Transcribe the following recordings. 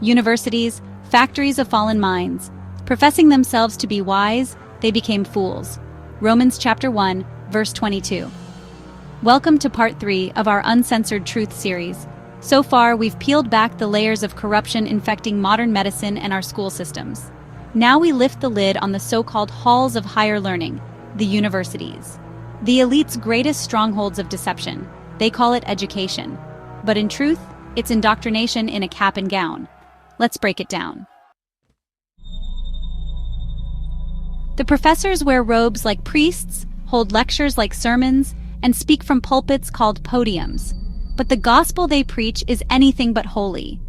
Universities, factories of fallen minds. Professing themselves to be wise, they became fools. Romans chapter 1, verse 22. Welcome to part 3 of our Uncensored Truth series. So far, we've peeled back the layers of corruption infecting modern medicine and our school systems. Now we lift the lid on the so-called halls of higher learning, the universities. The elite's greatest strongholds of deception. They call it education. But in truth, it's indoctrination in a cap and gown. Let's break it down. The professors wear robes like priests, hold lectures like sermons, and speak from pulpits called podiums. But the gospel they preach is anything but holy.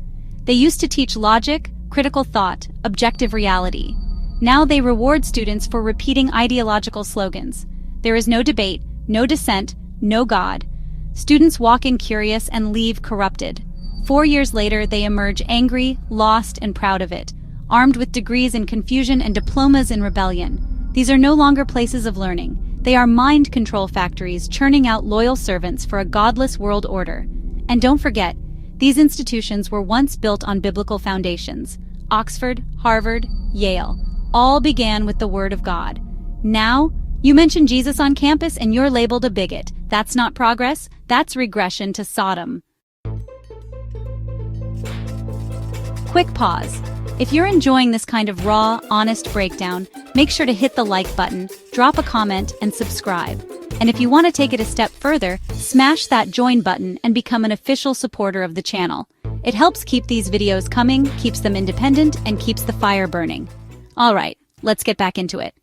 They used to teach logic, critical thought, objective reality. Now they reward students for repeating ideological slogans. There is no debate, no dissent, no God. Students walk in curious and leave corrupted. 4 years later, they emerge angry, lost, and proud of it, armed with degrees in confusion and diplomas in rebellion. These are no longer places of learning. They are mind control factories churning out loyal servants for a godless world order. And don't forget, these institutions were once built on biblical foundations. Oxford, Harvard, Yale, all began with the Word of God. Now, you mention Jesus on campus and you're labeled a bigot. That's not progress, that's regression to Sodom. Quick pause. If you're enjoying this kind of raw, honest breakdown, make sure to hit the like button, drop a comment, and subscribe. And if you want to take it a step further, smash that join button and become an official supporter of the channel. It helps keep these videos coming, keeps them independent, and keeps the fire burning. All right, let's get back into it.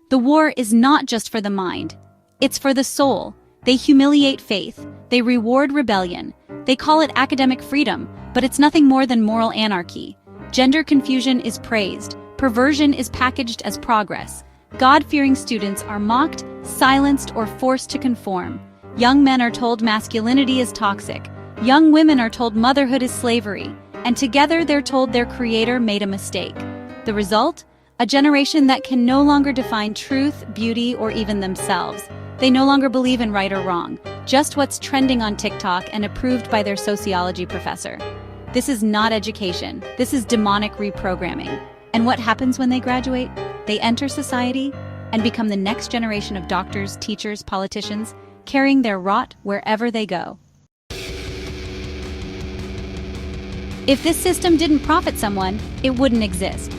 The war is not just for the mind. It's for the soul. They humiliate faith. They reward rebellion. They call it academic freedom, but it's nothing more than moral anarchy. Gender confusion is praised. Perversion is packaged as progress. God-fearing students are mocked, silenced, or forced to conform. Young men are told masculinity is toxic. Young women are told motherhood is slavery. And together they're told their creator made a mistake. The result? A generation that can no longer define truth, beauty, or even themselves. They no longer believe in right or wrong, just what's trending on TikTok and approved by their sociology professor. This is not education. This is demonic reprogramming. And what happens when they graduate? They enter society and become the next generation of doctors, teachers, politicians, carrying their rot wherever they go. If this system didn't profit someone, it wouldn't exist.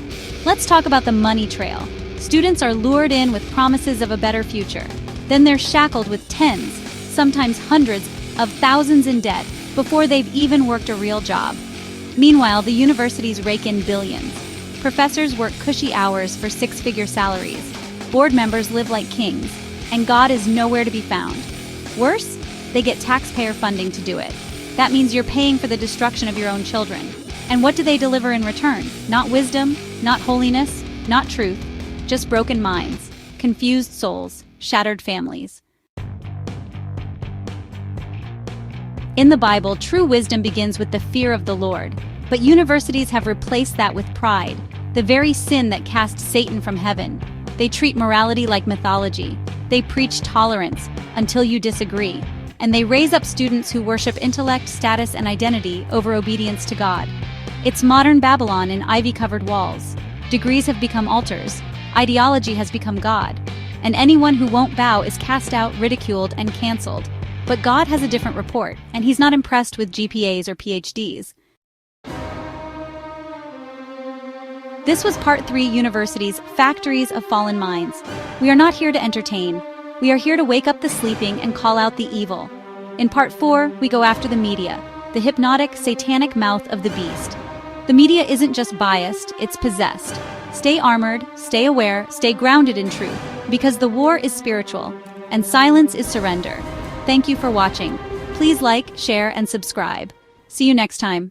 Let's talk about the money trail. Students are lured in with promises of a better future. Then they're shackled with tens, sometimes hundreds, of thousands in debt before they've even worked a real job. Meanwhile, the universities rake in billions. Professors work cushy hours for six-figure salaries. Board members live like kings, and God is nowhere to be found. Worse, they get taxpayer funding to do it. That means you're paying for the destruction of your own children. And what do they deliver in return? Not wisdom, not holiness, not truth, just broken minds, confused souls, shattered families. In the Bible, true wisdom begins with the fear of the Lord, but universities have replaced that with pride, the very sin that cast Satan from heaven. They treat morality like mythology. They preach tolerance until you disagree, and they raise up students who worship intellect, status, and identity over obedience to God. It's modern Babylon in ivy-covered walls. Degrees have become altars. Ideology has become God. And anyone who won't bow is cast out, ridiculed, and canceled. But God has a different report, and He's not impressed with GPAs or PhDs. This was Part 3, Universities, Factories of Fallen Minds. We are not here to entertain. We are here to wake up the sleeping and call out the evil. In Part 4, we go after the media, the hypnotic, satanic mouth of the beast. The media isn't just biased, it's possessed. Stay armored, stay aware, stay grounded in truth, because the war is spiritual, and silence is surrender. Thank you for watching. Please like, share, and subscribe. See you next time.